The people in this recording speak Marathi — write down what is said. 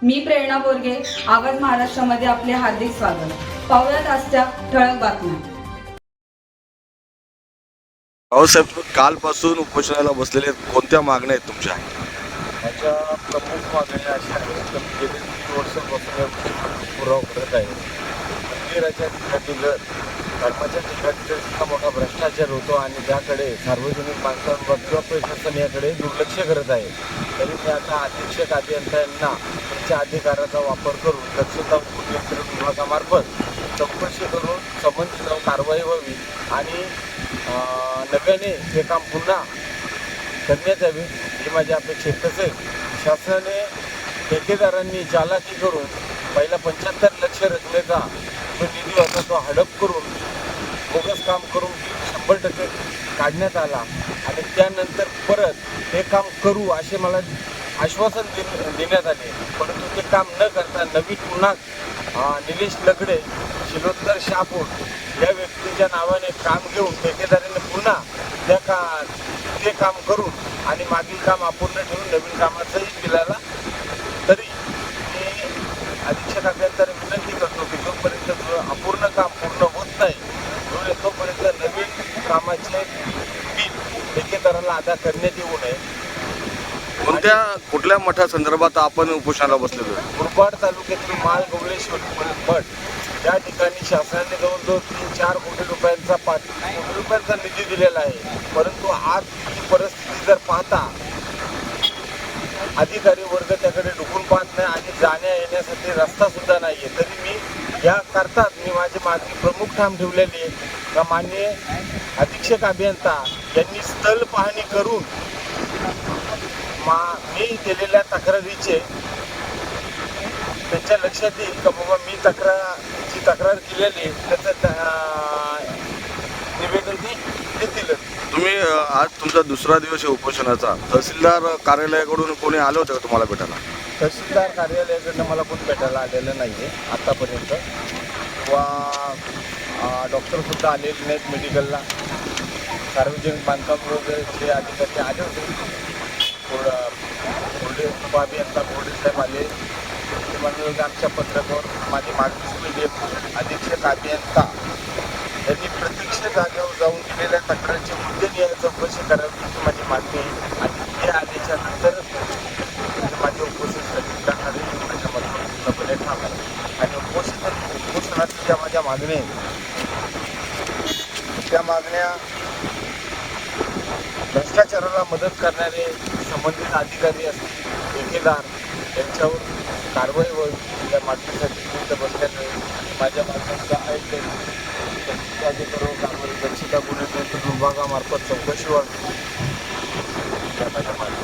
मी प्रेरणा बोरगे, आवाज महाराष्ट्रामध्ये आपले हार्दिक स्वागत. पाहुयात आजच्या ठळक बातम्या. भाऊसाहेब, कालपासून उपोषणाला बसलेले कोणत्या मागण्या आहेत तुमच्या? माझ्या प्रमुख मागण्या अशा आहेत की गेली 3 वर्षापासून पुरावा करत आहे. मंदिराच्या ठिकाणी धर्माच्या ठिकाणी इतका मोठा भ्रष्टाचार होतो आणि त्याकडे सार्वजनिक माणसांवर किंवा प्रशासन याकडे दुर्लक्ष करत आहे. तरी मी आता अधीक्षक अभियंता यांना त्यांच्या अधिकाराचा वापर करून दक्षता नियंत्रण विभागामार्फत चौकशी करून संबंधित कारवाई व्हावी आणि नव्याने हे काम पुन्हा करण्यात यावे ही माझी अपेक्षा आहे. तसेच शासनाने ठेकेदारांनी चालाकी करून पहिला 75 लक्ष रकमेचा जो निधी होता तो हडप करून बोगस काम करून 100% काढण्यात आला आणि त्यानंतर परत ते काम करू असे मला आश्वासन देण्यात आले. परंतु ते काम न करता नवीन पुन्हा निलेश लकडे शिलोत्तर शहापूर या व्यक्तीच्या नावाने काम घेऊन ठेकेदाराने पुन्हा ते काम करून आणि मागील काम अपूर्ण ठेवून नवीन कामाचंही दिलेला. तरी मी अधीक्षक अभियंत्याला विनंती करतो की जोपर्यंत अपूर्ण काम पूर्ण होत नाही तोपर्यंत नवीन कामाचे बिल ठेकेदाराला अदा करण्यात येऊ नये. कुठल्या मठासंदर्भात आपण उपोषणाला बसलेलो? मुरबाड तालुक्यातील माळगवळेश्वर मठ या ठिकाणी शासनाने जवळजवळ 3-4 कोटी रुपयांचा 5 कोटी रुपयांचा निधी दिलेला आहे. परंतु आज परिस्थिती जर पाहता अधिकारी वर्ग त्याकडे डुकून पाहत नाही आणि जाण्या येण्यासाठी रस्ता सुद्धा नाही आहे. तरी मी याकरताच माझी मागणी प्रमुख ठाम ठेवलेली आहे का माननीय अधीक्षक अभियंता यांनी स्थल पाहणी करून मी केलेल्या तक्रारीचे त्यांच्या लक्षात येईल का बाबा मी तक्रार केलेली त्याचं निवेदन ती देतील. तुम्ही आज तुमचा दुसरा दिवस आहे उपोषणाचा. तहसीलदार कार्यालयाकडून कोणी आलं होतं का तुम्हाला भेटायला? तहसीलदार कार्यालयाकडनं मला कोणी भेटायला आलेलं नाही आहे आत्तापर्यंत. किंवा डॉक्टरसुद्धा आलेले नाहीत मेडिकलला. सार्वजनिक बांधकाम वगैरे अधिकारी आले होते. अभियंता बोर्डे साहेब आले. ते म्हणून आमच्या पत्रकावर माझी मागणी केली. अधीक्षक अभियंता यांनी प्रत्यक्ष जागेवर जाऊन दिलेल्या तक्रारीचे मुद्दे न्याय चौकशी करावी ही माझी मागणी आहे. आणि हे आल्याच्या नंतर माझे उपोषण स्थगित करणारे माझ्या मतावर पूर्णपणे ठाम आहे. आणि उपोषणाच्या ज्या माझ्या मागण्या आहेत त्या मागण्या भ्रष्टाचाराला मदत करणारे संबंधित अधिकारी असतील ठेकेदार यांच्यावर कारवाई व्हावी या मागणीसाठी मी बसल्याने माझ्या मागण्यांचा ऐकले अधिकारी कामावर दक्षता गुन्हे नियंत्रण विभागामार्फत चौकशी व्हावी या माझ्या मागण्या.